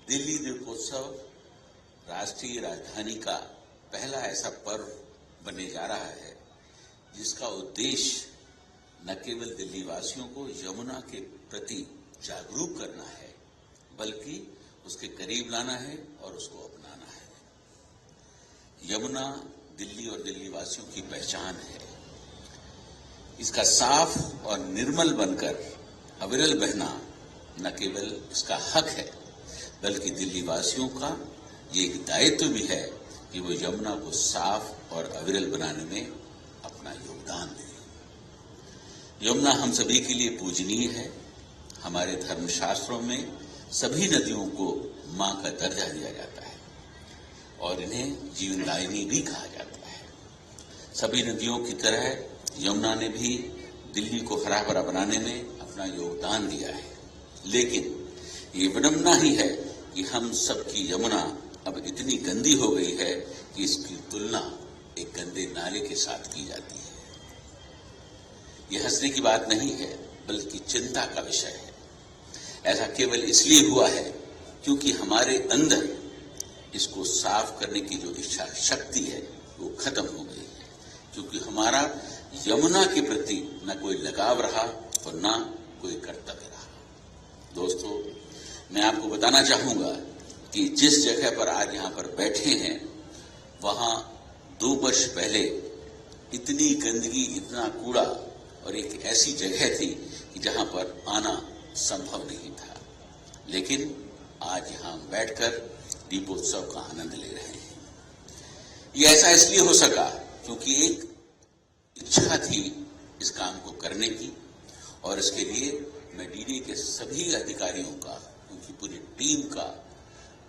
दिल्ली दीपोत्सव राष्ट्रीय राजधानी का पहला ऐसा पर्व बनने जा रहा है जिसका उद्देश्य न केवल दिल्ली वासियों को यमुना के प्रति जागरूक करना है बल्कि उसके करीब लाना है और उसको अपनाना है। यमुना दिल्ली और दिल्ली वासियों की पहचान है। इसका साफ और निर्मल बनकर अविरल बहना न केवल इसका हक है बल्कि दिल्ली वासियों का ये एक दायित्व भी है कि वो यमुना को साफ और अविरल बनाने में अपना योगदान दें। यमुना हम सभी के लिए पूजनीय है। हमारे धर्मशास्त्रों में सभी नदियों को मां का दर्जा दिया जाता है और इन्हें जीवनदायिनी भी कहा जाता है। सभी नदियों की तरह यमुना ने भी दिल्ली को हरा भरा बनाने में अपना योगदान दिया है, लेकिन ये विडंबना ही है कि हम सबकी यमुना अब इतनी गंदी हो गई है कि इसकी तुलना एक गंदे नाले के साथ की जाती है। यह हंसने की बात नहीं है बल्कि चिंता का विषय है। ऐसा केवल इसलिए हुआ है क्योंकि हमारे अंदर इसको साफ करने की जो इच्छा शक्ति है वो खत्म हो गई है, क्योंकि हमारा यमुना के प्रति न कोई लगाव रहा और न कोई कर्तव्य रहा। दोस्तों, मैं आपको बताना चाहूंगा कि जिस जगह पर आज यहां पर बैठे हैं वहां 2 वर्ष पहले इतनी गंदगी, इतना कूड़ा और एक ऐसी जगह थी कि जहां पर आना संभव नहीं था, लेकिन आज यहां बैठकर दीपोत्सव का आनंद ले रहे हैं। ये ऐसा इसलिए हो सका क्योंकि एक इच्छा थी इस काम को करने की, और इसके लिए मैं डीडी के सभी अधिकारियों का, उनकी पूरी टीम का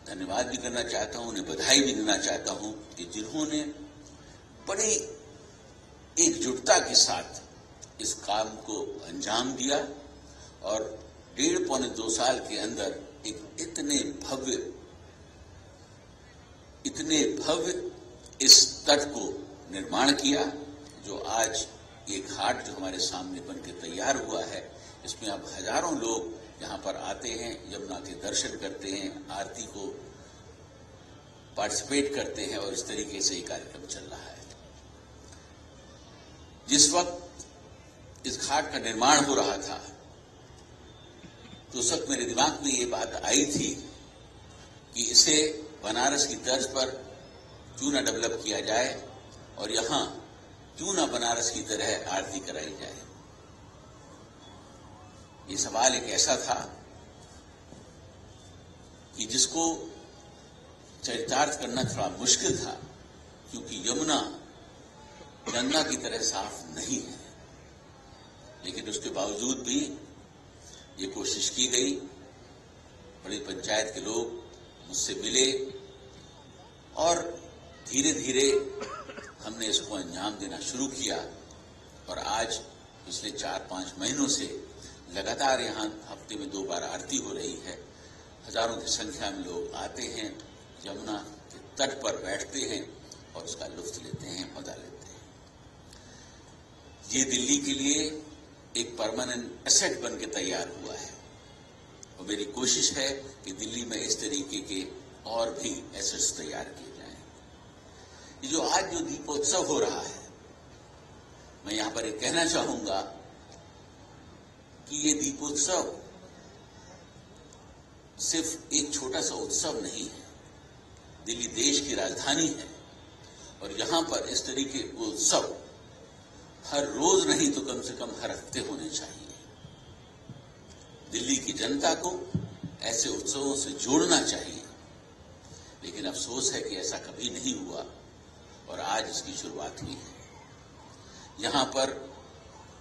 धन्यवाद भी करना चाहता हूं, उन्हें बधाई भी देना चाहता हूं कि जिन्होंने बड़ी एकजुटता के साथ इस काम को अंजाम दिया और 1.5 पौने 2 साल के अंदर एक इतने भव्य इस तट को निर्माण किया, जो आज ये घाट जो हमारे सामने बनकर तैयार हुआ है, इसमें अब हजारों लोग यहाँ पर आते हैं, यमुना के दर्शन करते हैं, आरती को पार्टिसिपेट करते हैं और इस तरीके से ये कार्यक्रम चल रहा है। जिस वक्त इस घाट का निर्माण हो रहा था तो उस वक्त मेरे दिमाग में ये बात आई थी कि इसे बनारस की तर्ज पर क्यों ना डेवलप किया जाए और यहां क्यों ना बनारस की तरह आरती कराई जाए। ये सवाल एक ऐसा था कि जिसको चरितार्थ करना थोड़ा मुश्किल था, क्योंकि यमुना गंगा की तरह साफ नहीं है, लेकिन उसके बावजूद भी ये कोशिश की गई। बड़ी पंचायत के लोग मुझसे मिले और धीरे धीरे हमने इसको अंजाम देना शुरू किया, और आज पिछले 4-5 महीनों से लगातार यहाँ हफ्ते में 2 बार आरती हो रही है। हजारों की संख्या में लोग आते हैं, यमुना के तट पर बैठते हैं और उसका लुत्फ लेते हैं, मजा लेते हैं। ये दिल्ली के लिए एक परमानेंट एसेट बन के तैयार हुआ है, और मेरी कोशिश है कि दिल्ली में इस तरीके के और भी एसेट्स तैयार किए जाएं। ये जो आज जो दीपोत्सव हो रहा है, मैं यहां पर एक कहना चाहूंगा कि ये दीपोत्सव सिर्फ एक छोटा सा उत्सव नहीं है। दिल्ली देश की राजधानी है और यहां पर इस तरीके के उत्सव हर रोज नहीं तो कम से कम हर हफ्ते होने चाहिए। दिल्ली की जनता को ऐसे उत्सवों से जोड़ना चाहिए, लेकिन अफसोस है कि ऐसा कभी नहीं हुआ और आज इसकी शुरुआत हुई है। यहां पर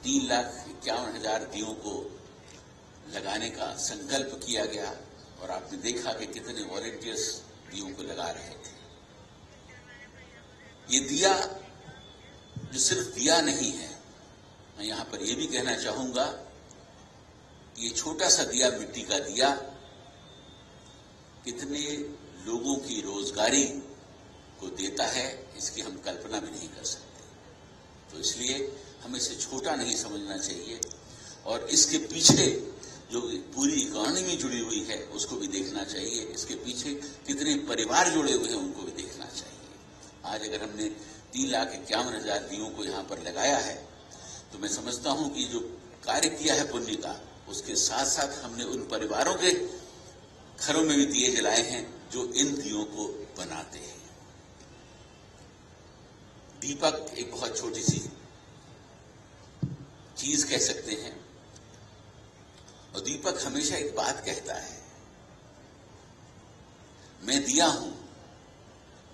3,51,000 दियों को लगाने का संकल्प किया गया, और आपने देखा कि कितने वॉलंटियर्स दियों को लगा रहे थे। ये दिया जो सिर्फ दिया नहीं है, मैं यहां पर यह भी कहना चाहूंगा कि ये छोटा सा दिया, मिट्टी का दिया, कितने लोगों की रोजगारी को देता है, इसकी हम कल्पना भी नहीं कर सकते। तो इसलिए हमें इसे छोटा नहीं समझना चाहिए और इसके पीछे जो पूरी इकोनॉमी जुड़ी हुई है उसको भी देखना चाहिए, इसके पीछे कितने परिवार जुड़े हुए हैं उनको भी देखना चाहिए। आज अगर हमने 3,51,000 दियों को यहाँ पर लगाया है तो मैं समझता हूँ कि जो कार्य किया है पुण्य का, उसके साथ साथ हमने उन परिवारों के घरों में भी दिए जलाए हैं जो इन दियों को बनाते हैं। दीपक एक बहुत छोटी सी चीज कह सकते हैं, और दीपक हमेशा एक बात कहता है, मैं दिया हूं,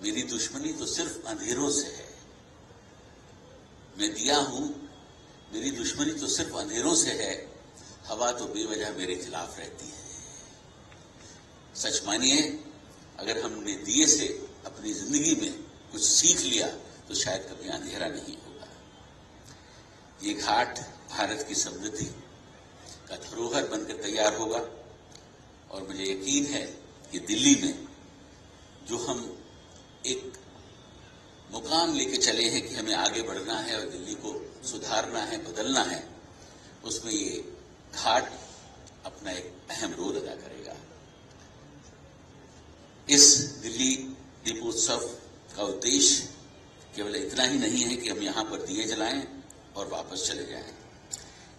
मेरी दुश्मनी तो सिर्फ अंधेरों से है। मैं दिया हूं, मेरी दुश्मनी तो सिर्फ अंधेरों से है, हवा तो बेवजह मेरे खिलाफ रहती है। सच मानिए, अगर हमने दिए से अपनी जिंदगी में कुछ सीख लिया तो शायद कभी अंधेरा नहीं होगा। ये घाट भारत की समृद्धि का धरोहर बनकर तैयार होगा, और मुझे यकीन है कि दिल्ली में जो हम एक मुकाम लेके चले हैं कि हमें आगे बढ़ना है और दिल्ली को सुधारना है, बदलना है, उसमें ये घाट अपना एक अहम रोल अदा करेगा। इस दिल्ली दीपोत्सव का उद्देश्य केवल इतना ही नहीं है कि हम यहाँ पर दिए जलाएं और वापस चले जाएं।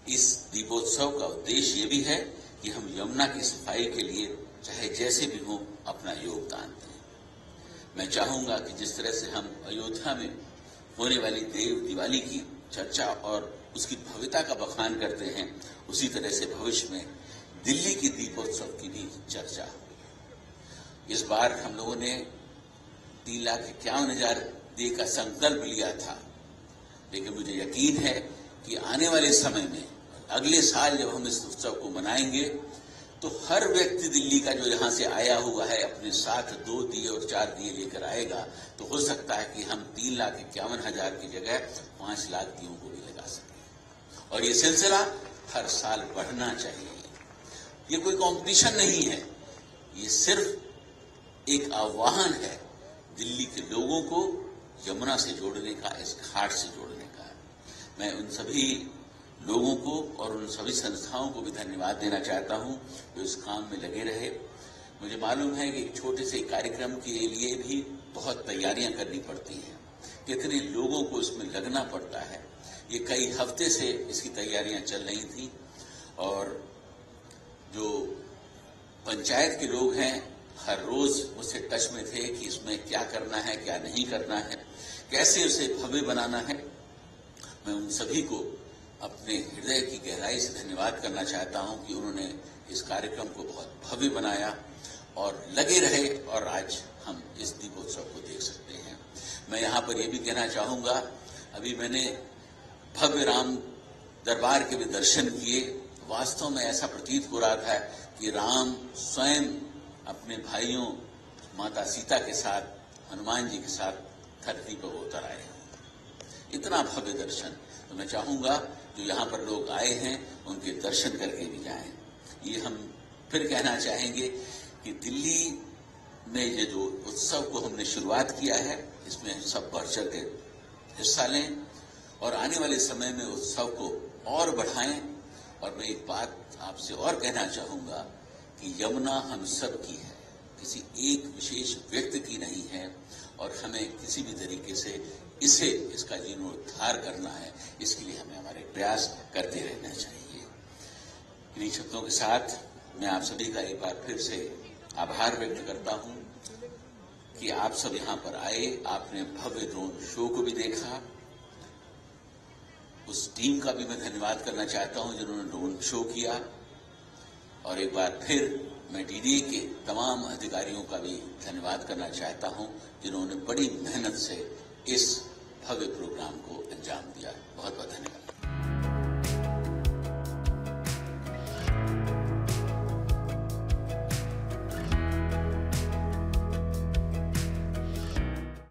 इस दीपोत्सव का उद्देश्य ये भी है कि हम यमुना की सफाई के लिए चाहे जैसे भी हो अपना योगदान दें। मैं चाहूंगा कि जिस तरह से हम अयोध्या में होने वाली देव दिवाली की चर्चा और उसकी भव्यता का बखान करते हैं, उसी तरह से भविष्य में दिल्ली की दीपोत्सव की भी चर्चा हो। इस बार हम लोगों ने 3,51,000 दिए का संकल्प लिया था, लेकिन मुझे यकीन है कि आने वाले समय में, अगले साल जब हम इस उत्सव को मनाएंगे, तो हर व्यक्ति दिल्ली का जो यहाँ से आया हुआ है अपने साथ 2 दिए और 4 दिए लेकर आएगा, तो हो सकता है कि हम 3,51,000 की जगह 5 लाख दियों को भी लगा सकें। और ये सिलसिला हर साल बढ़ना चाहिए। ये कोई कंपटीशन नहीं है, ये सिर्फ एक आह्वान है दिल्ली के लोगों को यमुना से जोड़ने का, इस घाट से जोड़ने का। मैं उन सभी लोगों को और उन सभी संस्थाओं को भी धन्यवाद देना चाहता हूं जो इस काम में लगे रहे। मुझे मालूम है कि एक छोटे से कार्यक्रम के लिए भी बहुत तैयारियां करनी पड़ती हैं, कितने लोगों को इसमें लगना पड़ता है। ये कई हफ्ते से इसकी तैयारियां चल रही थी, और जो पंचायत के लोग हैं हर रोज मुझसे टच में थे कि इसमें क्या करना है, क्या नहीं करना है, कैसे उसे भव्य बनाना है। मैं उन सभी को अपने हृदय की गहराई से धन्यवाद करना चाहता हूं कि उन्होंने इस कार्यक्रम को बहुत भव्य बनाया और लगे रहे, और आज हम इस दीपोत्सव को देख सकते हैं। मैं यहाँ पर यह भी कहना चाहूंगा, अभी मैंने भव्य राम दरबार के भी दर्शन किए। वास्तव में ऐसा प्रतीत हो रहा था कि राम स्वयं अपने भाइयों माता सीता के साथ, हनुमान जी के साथ धरती पर उतर आए। इतना भव्य दर्शन। तो मैं चाहूंगा जो यहाँ पर लोग आए हैं उनके दर्शन करके भी जाएं। ये हम फिर कहना चाहेंगे कि दिल्ली में ये जो उत्सव को हमने शुरुआत किया है, इसमें सब बढ़ चढ़ के हिस्सा लें और आने वाले समय में उत्सव को और बढ़ाएं। और मैं एक बात आपसे और कहना चाहूंगा कि यमुना हम सब की है, किसी एक विशेष व्यक्ति की नहीं है, और हमें किसी भी तरीके से इसका जीर्णोद्धार करना है। इसके लिए हमें हमारे प्रयास करते रहना चाहिए। इन्हीं शब्दों के साथ मैं आप सभी का एक बार फिर से आभार व्यक्त करता हूं कि आप सब यहां पर आए, आपने भव्य ड्रोन शो को भी देखा। उस टीम का भी मैं धन्यवाद करना चाहता हूं जिन्होंने ड्रोन शो किया, और एक बार फिर मैं डीडीए के तमाम अधिकारियों का भी धन्यवाद करना चाहता हूं जिन्होंने बड़ी मेहनत से इस भव्य प्रोग्राम को अंजाम दिया। बहुत बहुत धन्यवाद।